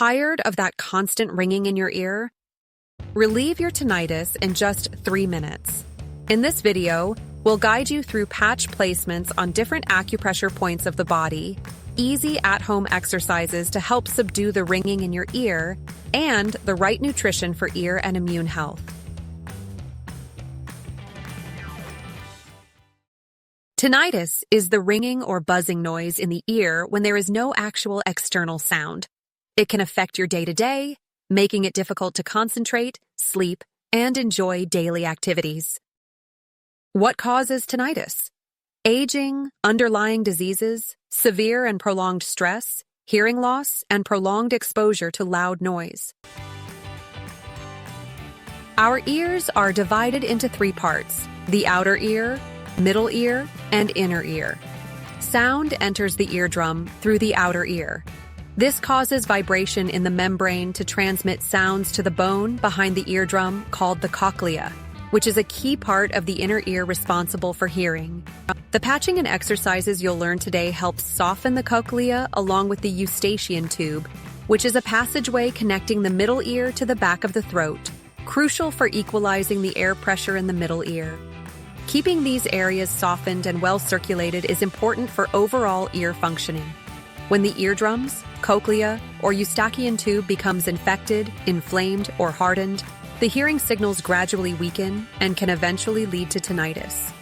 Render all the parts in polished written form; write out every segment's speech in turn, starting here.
Tired of that constant ringing in your ear? Relieve your tinnitus in just 3 minutes. In this video, we'll guide you through patch placements on different acupressure points of the body, easy at-home exercises to help subdue the ringing in your ear, and the right nutrition for ear and immune health. Tinnitus is the ringing or buzzing noise in the ear when there is no actual external sound. It can affect your day-to-day, making it difficult to concentrate, sleep, and enjoy daily activities. What causes tinnitus? Aging, underlying diseases, severe and prolonged stress, hearing loss, and prolonged exposure to loud noise. Our ears are divided into 3 parts: the outer ear, middle ear, and inner ear. Sound enters the eardrum through the outer ear. This causes vibration in the membrane to transmit sounds to the bone behind the eardrum called the cochlea, which is a key part of the inner ear responsible for hearing. The patching and exercises you'll learn today help soften the cochlea along with the eustachian tube, which is a passageway connecting the middle ear to the back of the throat, crucial for equalizing the air pressure in the middle ear. Keeping these areas softened and well circulated is important for overall ear functioning. When the eardrums, cochlea, or eustachian tube becomes infected, inflamed, or hardened, the hearing signals gradually weaken and can eventually lead to tinnitus.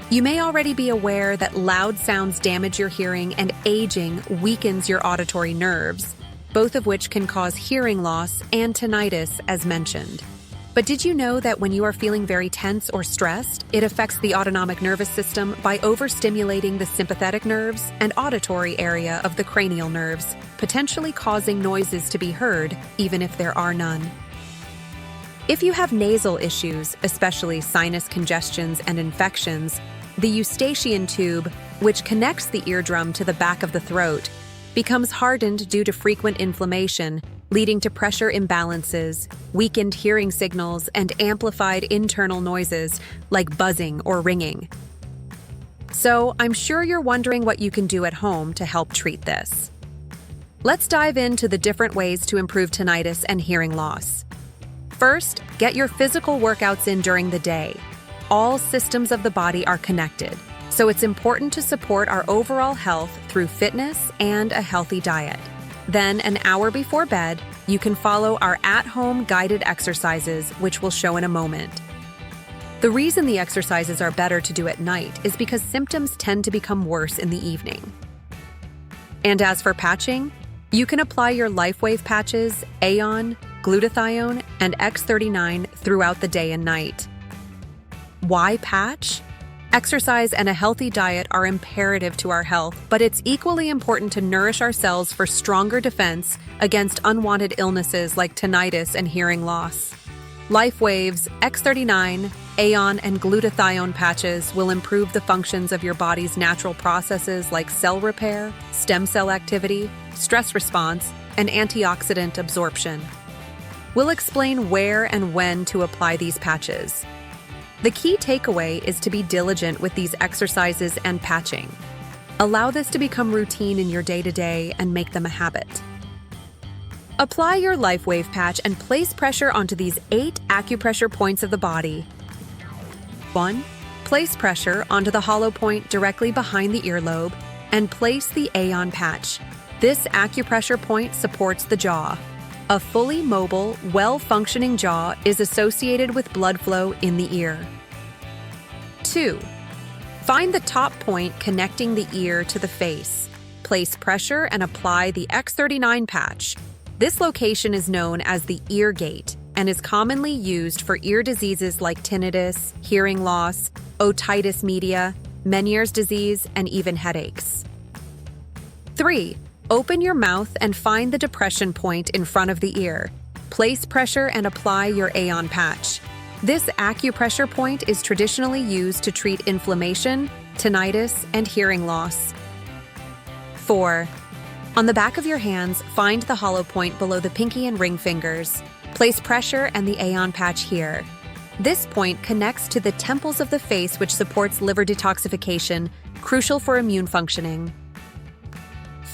You may already be aware that loud sounds damage your hearing and aging weakens your auditory nerves, both of which can cause hearing loss and tinnitus as mentioned. But did you know that when you are feeling very tense or stressed, it affects the autonomic nervous system by overstimulating the sympathetic nerves and auditory area of the cranial nerves, potentially causing noises to be heard, even if there are none? If you have nasal issues, especially sinus congestions and infections, the eustachian tube, which connects the eardrum to the back of the throat, becomes hardened due to frequent inflammation, leading to pressure imbalances, weakened hearing signals, and amplified internal noises like buzzing or ringing. So, I'm sure you're wondering what you can do at home to help treat this. Let's dive into the different ways to improve tinnitus and hearing loss. First, get your physical workouts in during the day. All systems of the body are connected, so it's important to support our overall health through fitness and a healthy diet. Then, an hour before bed, you can follow our at-home guided exercises, which we'll show in a moment. The reason the exercises are better to do at night is because symptoms tend to become worse in the evening. And as for patching, you can apply your LifeWave patches, Aeon, Glutathione, and X39 throughout the day and night. Why patch? Exercise and a healthy diet are imperative to our health, but it's equally important to nourish ourselves for stronger defense against unwanted illnesses like tinnitus and hearing loss. LifeWave's X39, Aeon, and Glutathione patches will improve the functions of your body's natural processes like cell repair, stem cell activity, stress response, and antioxidant absorption. We'll explain where and when to apply these patches. The key takeaway is to be diligent with these exercises and patching. Allow this to become routine in your day-to-day and make them a habit. Apply your LifeWave patch and place pressure onto these 8 acupressure points of the body. 1. Place pressure onto the hollow point directly behind the earlobe and place the Aeon patch. This acupressure point supports the jaw. A fully mobile, well-functioning jaw is associated with blood flow in the ear. 2. Find the top point connecting the ear to the face. Place pressure and apply the X39 patch. This location is known as the ear gate and is commonly used for ear diseases like tinnitus, hearing loss, otitis media, Meniere's disease, and even headaches. 3. Open your mouth and find the depression point in front of the ear. Place pressure and apply your Aeon patch. This acupressure point is traditionally used to treat inflammation, tinnitus, and hearing loss. 4. On the back of your hands, find the hollow point below the pinky and ring fingers. Place pressure and the Aeon patch here. This point connects to the temples of the face, which supports liver detoxification, crucial for immune functioning.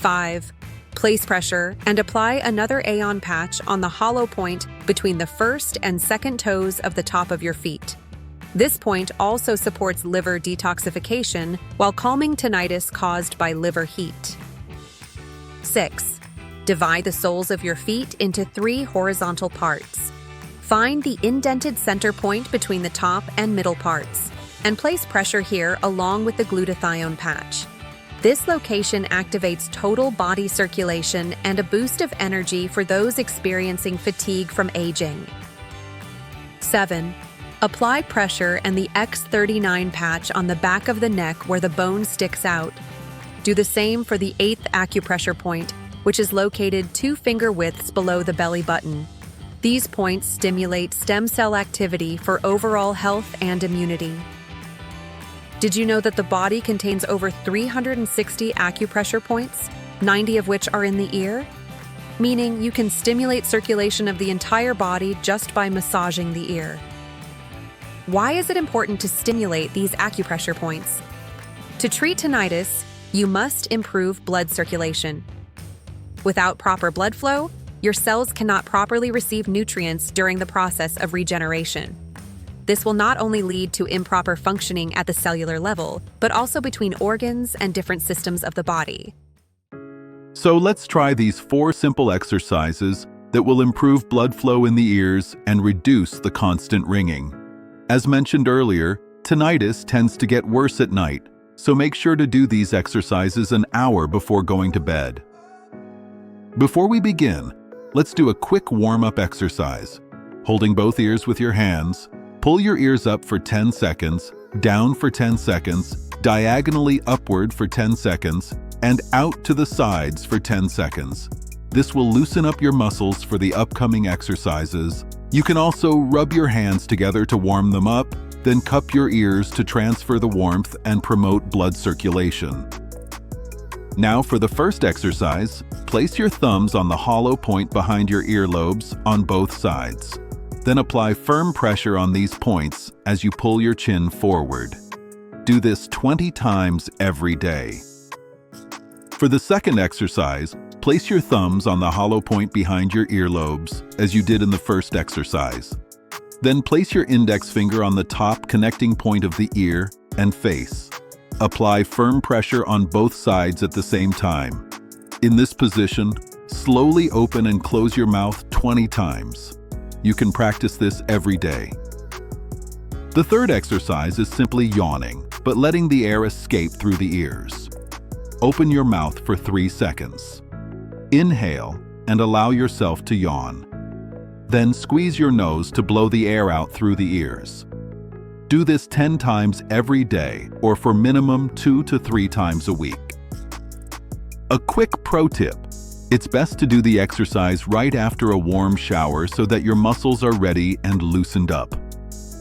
5. Place pressure and apply another Aeon patch on the hollow point between the first and second toes of the top of your feet. This point also supports liver detoxification while calming tinnitus caused by liver heat. 6. Divide the soles of your feet into 3 horizontal parts. Find the indented center point between the top and middle parts, and place pressure here along with the glutathione patch. This location activates total body circulation and a boost of energy for those experiencing fatigue from aging. 7. Apply pressure and the X39 patch on the back of the neck where the bone sticks out. Do the same for the 8th acupressure point, which is located 2 finger widths below the belly button. These points stimulate stem cell activity for overall health and immunity. Did you know that the body contains over 360 acupressure points, 90 of which are in the ear? Meaning you can stimulate circulation of the entire body just by massaging the ear. Why is it important to stimulate these acupressure points? To treat tinnitus, you must improve blood circulation. Without proper blood flow, your cells cannot properly receive nutrients during the process of regeneration. This will not only lead to improper functioning at the cellular level, but also between organs and different systems of the body. So let's try these 4 simple exercises that will improve blood flow in the ears and reduce the constant ringing. As mentioned earlier, tinnitus tends to get worse at night, so make sure to do these exercises an hour before going to bed. Before we begin, let's do a quick warm-up exercise. Holding both ears with your hands, pull your ears up for 10 seconds, down for 10 seconds, diagonally upward for 10 seconds, and out to the sides for 10 seconds. This will loosen up your muscles for the upcoming exercises. You can also rub your hands together to warm them up, then cup your ears to transfer the warmth and promote blood circulation. Now for the first exercise, place your thumbs on the hollow point behind your earlobes on both sides. Then apply firm pressure on these points as you pull your chin forward. Do this 20 times every day. For the second exercise, place your thumbs on the hollow point behind your earlobes, as you did in the first exercise. Then place your index finger on the top connecting point of the ear and face. Apply firm pressure on both sides at the same time. In this position, slowly open and close your mouth 20 times. You can practice this every day. The third exercise is simply yawning, but letting the air escape through the ears. Open your mouth for 3 seconds. Inhale and allow yourself to yawn. Then squeeze your nose to blow the air out through the ears. Do this 10 times every day or for minimum 2 to 3 times a week. A quick pro tip: it's best to do the exercise right after a warm shower so that your muscles are ready and loosened up.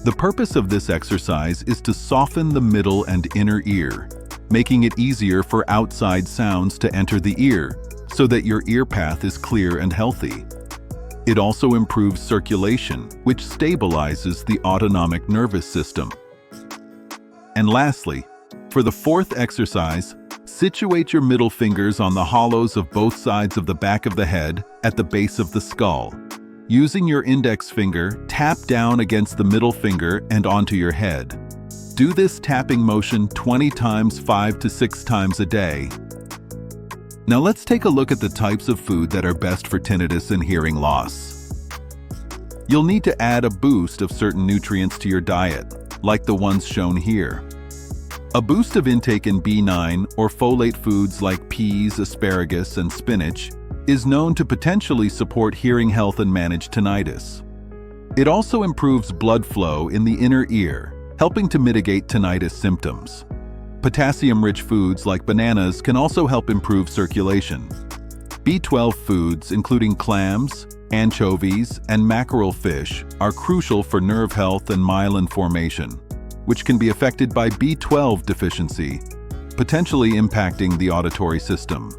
The purpose of this exercise is to soften the middle and inner ear, making it easier for outside sounds to enter the ear, so that your ear path is clear and healthy. It also improves circulation, which stabilizes the autonomic nervous system. And lastly, for the fourth exercise, situate your middle fingers on the hollows of both sides of the back of the head at the base of the skull. Using your index finger, tap down against the middle finger and onto your head. Do this tapping motion 20 times 5 to 6 times a day. Now let's take a look at the types of food that are best for tinnitus and hearing loss. You'll need to add a boost of certain nutrients to your diet, like the ones shown here. A boost of intake in B9 or folate foods like peas, asparagus, and spinach is known to potentially support hearing health and manage tinnitus. It also improves blood flow in the inner ear, helping to mitigate tinnitus symptoms. Potassium-rich foods like bananas can also help improve circulation. B12 foods, including clams, anchovies, and mackerel fish, are crucial for nerve health and myelin formation, which can be affected by B12 deficiency, potentially impacting the auditory system.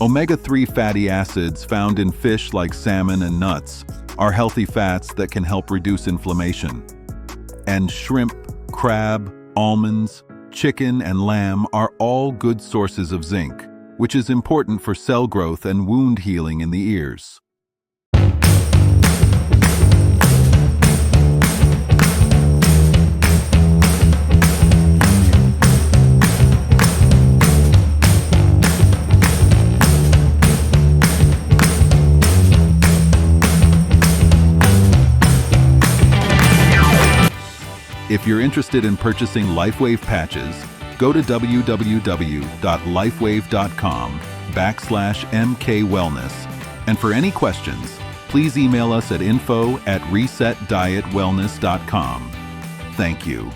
Omega-3 fatty acids found in fish like salmon and nuts are healthy fats that can help reduce inflammation. And shrimp, crab, almonds, chicken, and lamb are all good sources of zinc, which is important for cell growth and wound healing in the ears. If you're interested in purchasing LifeWave patches, go to www.lifewave.com/mkwellness. And for any questions, please email us at info@resetdietwellness.com. Thank you.